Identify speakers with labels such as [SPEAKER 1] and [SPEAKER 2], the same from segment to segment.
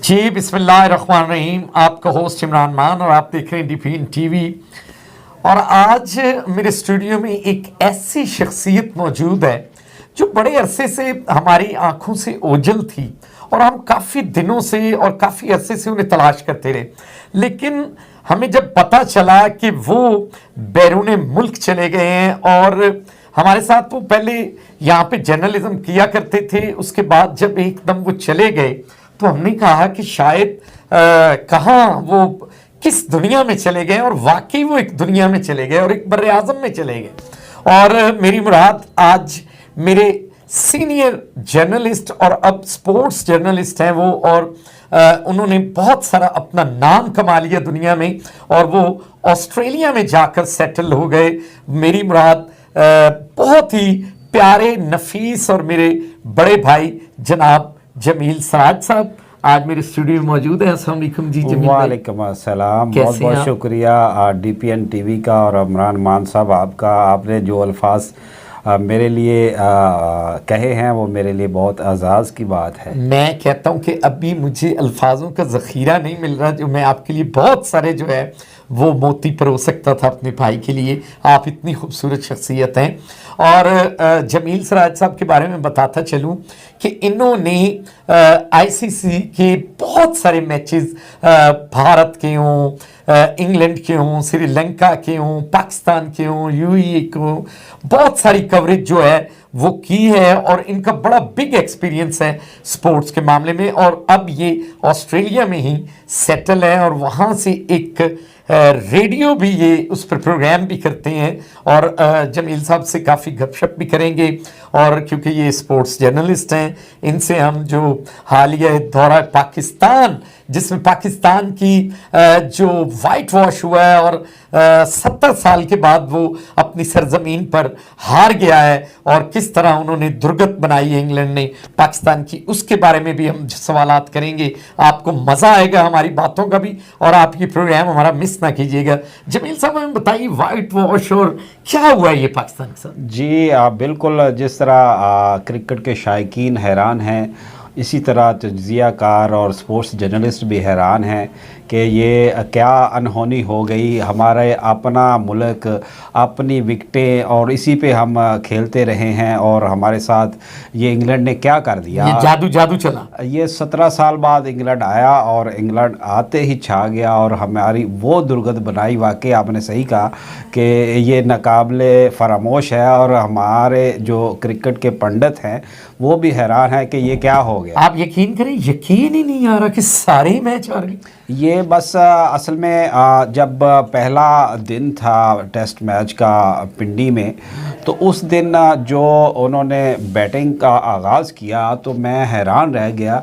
[SPEAKER 1] جی بسم اللہ الرحمن الرحیم. آپ کا ہوسٹ عمران مان اور آپ دیکھ رہے ہیں ڈی ٹی وی. اور آج میرے اسٹوڈیو میں ایک ایسی شخصیت موجود ہے جو بڑے عرصے سے ہماری آنکھوں سے اوجھل تھی اور ہم کافی دنوں سے اور کافی عرصے سے انہیں تلاش کرتے رہے، لیکن ہمیں جب پتہ چلا کہ وہ بیرون ملک چلے گئے ہیں اور ہمارے ساتھ وہ پہلے یہاں پہ جرنلزم کیا کرتے تھے، اس کے بعد جب ایک دم وہ چلے گئے تو ہم نے کہا کہ شاید کہاں وہ کس دنیا میں چلے گئے، اور واقعی وہ ایک دنیا میں چلے گئے اور ایک بر اعظم میں چلے گئے. اور میری مراد آج میرے سینئر جرنلسٹ اور اب سپورٹس جرنلسٹ ہیں وہ، اور انہوں نے بہت سارا اپنا نام کما لیا دنیا میں اور وہ آسٹریلیا میں جا کر سیٹل ہو گئے. میری مراد بہت ہی پیارے نفیس اور میرے بڑے بھائی جناب جمیل سراج صاحب آج میرے اسٹوڈیو میں موجود ہیں. السلام علیکم جی جمیل.
[SPEAKER 2] وعلیکم السلام. بہت بہت شکریہ ڈی پی کا اور عمران مان صاحب آپ کا. آپ نے جو الفاظ میرے لیے کہے ہیں وہ میرے لیے بہت اعزاز کی بات ہے.
[SPEAKER 1] میں کہتا ہوں کہ ابھی مجھے الفاظوں کا ذخیرہ نہیں مل رہا جو میں آپ کے لیے بہت سارے جو ہے وہ موتی پرو سکتا تھا اپنے بھائی کے لیے. آپ اتنی خوبصورت شخصیت ہیں. اور جمیل سراج صاحب کے بارے میں بتاتا چلوں کہ انہوں نے آئی سی سی کے بہت سارے میچز بھارت کے ہوں، انگلینڈ کے ہوں، سری لنکا کے ہوں، پاکستان کے ہوں، یو اے ای کے ہوں، بہت ساری کوریج جو ہے وہ کی ہے اور ان کا بڑا بگ ایکسپیرینس ہے سپورٹس کے معاملے میں. اور اب یہ آسٹریلیا میں ہی سیٹل ہیں اور وہاں سے ایک ریڈیو بھی یہ اس پر پروگرام بھی کرتے ہیں اور جمیل صاحب سے کافی گپ شپ بھی کریں گے. اور کیونکہ یہ سپورٹس جرنلسٹ ہیں ان سے ہم جو حالیہ دورہ پاکستان جس میں پاکستان کی جو وائٹ واش ہوا ہے اور 70 سال کے بعد وہ اپنی سرزمین پر ہار گیا ہے اور کس طرح انہوں نے درگت بنائی ہے انگلینڈ نے پاکستان کی، اس کے بارے میں بھی ہم سوالات کریں گے. آپ کو مزہ آئے گا ہماری باتوں کا بھی اور آپ یہ پروگرام ہمارا مس نہ کیجیے گا. جمیل صاحب ہمیں بتائیے وائٹ واش اور کیا ہوا ہے یہ پاکستان کے ساتھ؟
[SPEAKER 2] جی بالکل، جس طرح کرکٹ کے شائقین حیران ہیں اسی طرح تجزیہ کار اور سپورٹس جرنلسٹ بھی حیران ہیں کہ یہ کیا انہونی ہو گئی. ہمارے اپنا ملک، اپنی وکٹیں اور اسی پہ ہم کھیلتے رہے ہیں اور ہمارے ساتھ یہ انگلینڈ نے کیا کر دیا.
[SPEAKER 1] یہ جادو چلا.
[SPEAKER 2] یہ 17 سال بعد انگلینڈ آیا اور انگلینڈ آتے ہی چھا گیا اور ہماری وہ درگت بنائی. واقعی آپ نے صحیح کہا کہ یہ ناقابل فراموش ہے اور ہمارے جو کرکٹ کے پنڈت ہیں وہ بھی حیران ہے کہ یہ کیا ہو گیا.
[SPEAKER 1] آپ یقین کریں، یقین ہی نہیں آ رہا کہ سارے میچ آ رہے.
[SPEAKER 2] یہ بس اصل میں جب پہلا دن تھا ٹیسٹ میچ کا پنڈی میں تو اس دن جو انہوں نے بیٹنگ کا آغاز کیا تو میں حیران رہ گیا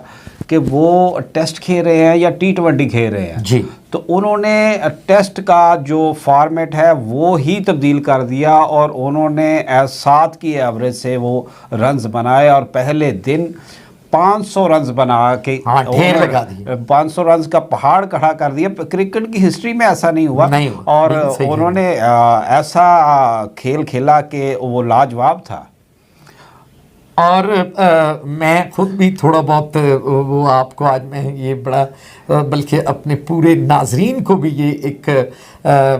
[SPEAKER 2] کہ وہ ٹیسٹ کھیل رہے ہیں یا T20 کھیل رہے ہیں.
[SPEAKER 1] جی
[SPEAKER 2] تو انہوں نے ٹیسٹ کا جو فارمیٹ ہے وہ ہی تبدیل کر دیا اور انہوں نے 7 کی ایوریج سے وہ رنز بنائے اور پہلے دن 500 رنز بنا کے 500 رنز کا پہاڑ کھڑا کر دیا. کرکٹ کی ہسٹری میں ایسا نہیں ہوا اور انہوں نے ایسا کھیل کھیلا کہ وہ لاجواب تھا.
[SPEAKER 1] اور میں خود بھی تھوڑا بہت وہ آپ کو آج میں یہ بڑا بلکہ اپنے پورے ناظرین کو بھی یہ ایک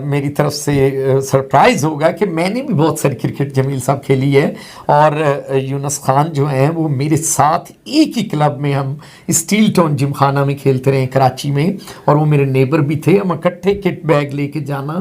[SPEAKER 1] میری طرف سے سرپرائز ہوگا کہ میں نے بھی بہت ساری کرکٹ جمیل صاحب کھیلی ہے اور یونس خان جو ہیں وہ میرے ساتھ ایک ہی کلب میں ہم اسٹیل ٹاؤن جم خانہ میں کھیلتے رہے کراچی میں اور وہ میرے نیبر بھی تھے. ہم اکٹھے کٹ بیگ لے کے جانا.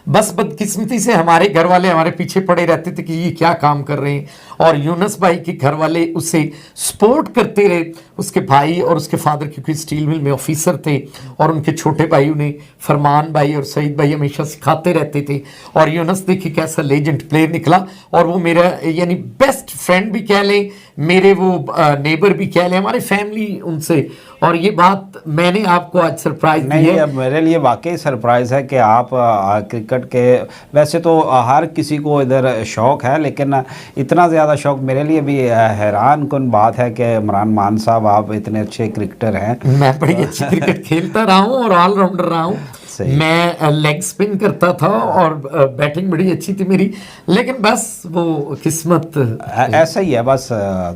[SPEAKER 1] بس بدقسمتی سے ہمارے گھر والے ہمارے پیچھے پڑے رہتے تھے کہ یہ کیا کام کر رہے ہیں اور یونس بھائی کے گھر والے اسے سپورٹ کرتے رہے. اس کے بھائی اور اس کے فادر کیونکہ اسٹیل مل میں آفیسر تھے اور ان کے چھوٹے بھائی انہیں فرمان بھائی اور سعید بھائی ہمیشہ سکھاتے رہتے تھے. اور یونس دیکھیں کیسا لیجنڈ پلیئر نکلا اور وہ میرا یعنی بیسٹ فرینڈ بھی کہہ لیں، میرے وہ نیبر بھی کہہ لیں، ہمارے فیملی ان سے. اور یہ بات میں نے آپ کو آج سرپرائز دی ہے.
[SPEAKER 2] میرے لیے واقعی سرپرائز ہے کہ آپ کرکٹ کے ویسے تو ہر کسی کو ادھر شوق ہے لیکن اتنا زیادہ شوق میرے لیے بھی حیران کن بات ہے کہ عمران مان صاحب آپ اتنے اچھے کرکٹر ہیں.
[SPEAKER 1] میں بڑی اچھی کرکٹ کھیلتا رہا ہوں اور آل راؤنڈر رہا ہوں. میں لیگ سپن کرتا تھا اور بیٹنگ بڑی اچھی تھی میری، لیکن بس وہ قسمت
[SPEAKER 2] ایسا ہی ہے، بس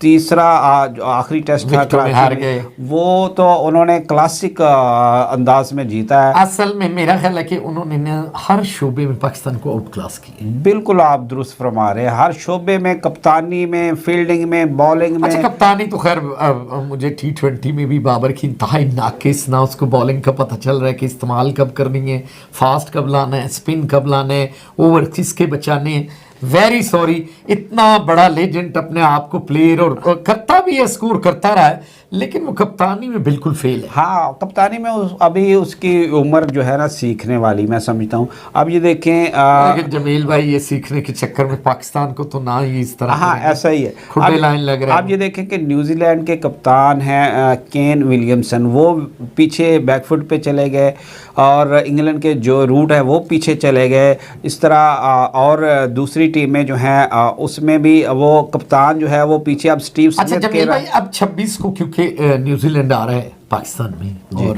[SPEAKER 2] تیسرا جو آخری ٹیسٹ تھا
[SPEAKER 1] وکٹوں میں ہار گئے،
[SPEAKER 2] وہ تو انہوں نے کلاسک انداز میں جیتا ہے.
[SPEAKER 1] اصل میں میرا خیال ہے کہ انہوں نے ہر شعبے میں پاکستان کو آؤٹ کلاس کیا.
[SPEAKER 2] بالکل آپ درست فرما رہے ہیں، ہر شعبے میں، کپتانی میں، فیلڈنگ میں، بالنگ میں.
[SPEAKER 1] اچھا کپتانی تو خیر مجھے T20 میں بھی بابر کی انتہائی ناقص، نہ اس کو بالنگ کا پتہ چل رہا ہے کہ استعمال کب کرنی ہے، فاسٹ کب لانا ہے، اسپن کب لانا ہے، اوور کس کے بچانے ہیں. ویری سوری، اتنا بڑا لیجنڈ اپنے آپ کو پلیئر اور کرتا بھی ہے، سکور کرتا رہا ہے، لیکن وہ کپتانی میں بالکل فیل ہے.
[SPEAKER 2] ہاں کپتانی میں ابھی اس کی عمر جو ہے نا سیکھنے والی میں سمجھتا ہوں. اب یہ دیکھیں
[SPEAKER 1] لیکن جمیل بھائی یہ سیکھنے کے چکر میں پاکستان کو تو نہ ہی اس طرح
[SPEAKER 2] ہاں ایسا ہی ہے.
[SPEAKER 1] کھٹے لائن لگ رہا ہے.
[SPEAKER 2] آپ یہ دیکھیں کہ نیوزی لینڈ کے کپتان ہیں کین ولیمسن، وہ پیچھے بیک فٹ پہ چلے گئے، اور انگلینڈ کے جو روٹ ہے وہ پیچھے چلے گئے. اس طرح اور دوسری ٹیمیں جو ہیں اس میں بھی وہ کپتان جو ہے وہ پیچھے. اب سٹیو
[SPEAKER 1] اچھا
[SPEAKER 2] سمتھ
[SPEAKER 1] جمیل بھائی اب 26 کو کیونکہ نیوزی لینڈ آ رہا ہے پاکستان میں، اور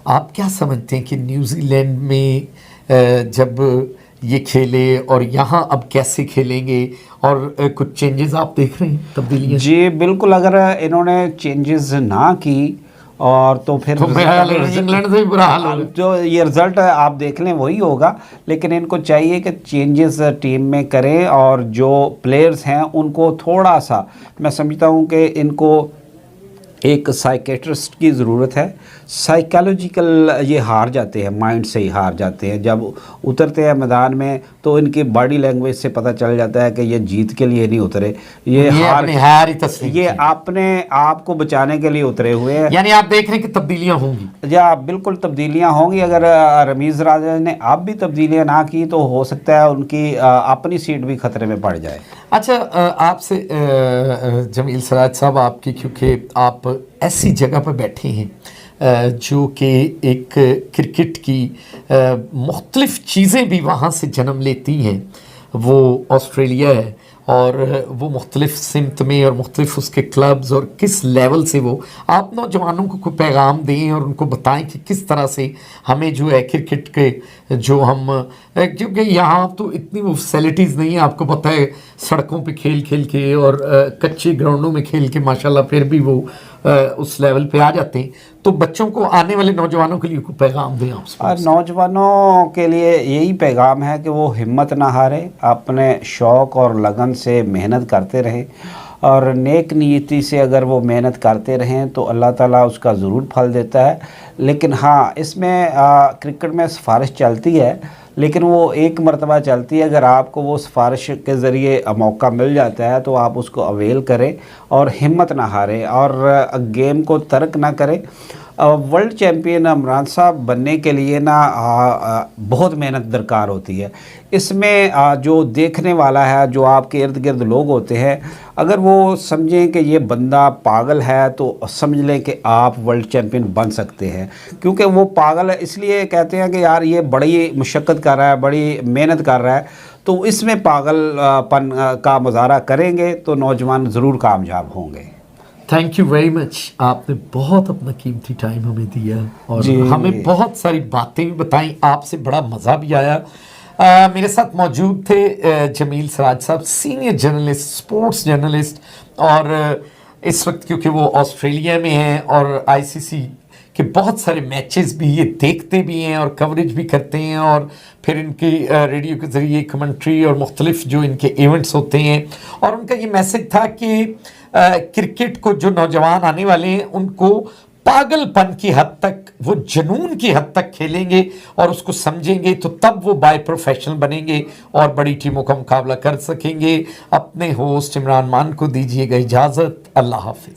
[SPEAKER 1] آپ کیا سمجھتے ہیں کہ نیوزی لینڈ میں جب یہ کھیلے اور یہاں اب کیسے کھیلیں گے، اور کچھ چینجز آپ دیکھ رہے ہیں، تبدیلیاں؟
[SPEAKER 2] جی بالکل، اگر انہوں نے چینجز نہ کی اور تو پھر
[SPEAKER 1] انگلینڈ سے بھی برا حال ہوگا.
[SPEAKER 2] جو یہ رزلٹ آپ دیکھ لیں وہی ہوگا. لیکن ان کو چاہیے کہ چینجز ٹیم میں کریں، اور جو پلیئرز ہیں ان کو تھوڑا سا، میں سمجھتا ہوں کہ ان کو ایک سائیکیٹرسٹ کی ضرورت ہے. سائیکالوجیکل یہ ہار جاتے ہیں، مائنڈ سے ہی ہار جاتے ہیں. جب اترتے ہیں میدان میں تو ان کی باڈی لینگویج سے پتہ چل جاتا ہے کہ یہ جیت کے لیے نہیں اترے، یہ اپنے آپ کو بچانے کے لیے اترے ہوئے ہیں.
[SPEAKER 1] یعنی آپ دیکھ رہے ہیں کہ تبدیلیاں ہوں گی؟
[SPEAKER 2] یا بالکل تبدیلیاں ہوں گی. اگر رمیز راجہ نے اب بھی تبدیلیاں نہ کی تو ہو سکتا ہے ان کی اپنی سیٹ بھی خطرے میں پڑ جائے.
[SPEAKER 1] اچھا آپ سے جمیل سراج صاحب، آپ کی کیونکہ آپ ایسی جگہ پر بیٹھے ہیں جو کہ ایک کرکٹ کی مختلف چیزیں بھی وہاں سے جنم لیتی ہیں، وہ آسٹریلیا ہے، اور وہ مختلف سمت میں اور مختلف اس کے کلبز اور کس لیول سے وہ آپ نوجوانوں کو کوئی پیغام دیں اور ان کو بتائیں کہ کس طرح سے ہمیں جو ہے کرکٹ کے جو ہم، کیونکہ یہاں تو اتنی وہ فیسلٹیز نہیں ہیں، آپ کو پتہ ہے سڑکوں پہ کھیل کھیل کے اور کچے گراؤنڈوں میں کھیل کے ماشاءاللہ پھر بھی وہ اس لیول پہ آ جاتے ہیں. تو بچوں کو، آنے والے نوجوانوں کے لیے کوئی پیغام دیں آپ؟
[SPEAKER 2] نوجوانوں کے لیے یہی پیغام ہے کہ وہ ہمت نہ ہارے، اپنے شوق اور لگن سے محنت کرتے رہیں، اور نیک نیتی سے اگر وہ محنت کرتے رہیں تو اللہ تعالیٰ اس کا ضرور پھل دیتا ہے. لیکن ہاں اس میں کرکٹ میں سفارش چلتی ہے، لیکن وہ ایک مرتبہ چلتی ہے. اگر آپ کو وہ سفارش کے ذریعے موقع مل جاتا ہے تو آپ اس کو اویل کریں اور ہمت نہ ہاریں اور گیم کو ترک نہ کریں. ورلڈ چیمپئن عمران صاحب بننے کے لیے نا بہت محنت درکار ہوتی ہے. اس میں جو دیکھنے والا ہے، جو آپ کے ارد گرد لوگ ہوتے ہیں، اگر وہ سمجھیں کہ یہ بندہ پاگل ہے تو سمجھ لیں کہ آپ ورلڈ چیمپئن بن سکتے ہیں. کیونکہ وہ پاگل ہے اس لیے کہتے ہیں کہ یار یہ بڑی مشقت کر رہا ہے، بڑی محنت کر رہا ہے، تو اس میں پاگل پن کا مظاہرہ کریں گے تو نوجوان ضرور کامیاب ہوں گے.
[SPEAKER 1] تھینک یو ویری مچ، آپ نے بہت اپنا قیمتی ٹائم ہمیں دیا اور ہمیں بہت ساری باتیں بھی بتائیں، آپ سے بڑا مزہ بھی آیا. میرے ساتھ موجود تھے جمیل سراج صاحب، سینئر جرنلسٹ، سپورٹس جرنلسٹ، اور اس وقت کیونکہ وہ آسٹریلیا میں ہیں اور ICC کے بہت سارے میچز بھی یہ دیکھتے بھی ہیں اور کوریج بھی کرتے ہیں، اور پھر ان کی ریڈیو کے ذریعے کمنٹری اور مختلف جو ان کے ایونٹس ہوتے ہیں. اور ان کا یہ میسج تھا کہ کرکٹ کو جو نوجوان آنے والے ہیں ان کو پاگل پن کی حد تک، وہ جنون کی حد تک کھیلیں گے اور اس کو سمجھیں گے تو تب وہ بائی پروفیشنل بنیں گے اور بڑی ٹیموں کا مقابلہ کر سکیں گے. اپنے ہوسٹ عمران مان کو دیجیے گا اجازت. اللہ حافظ.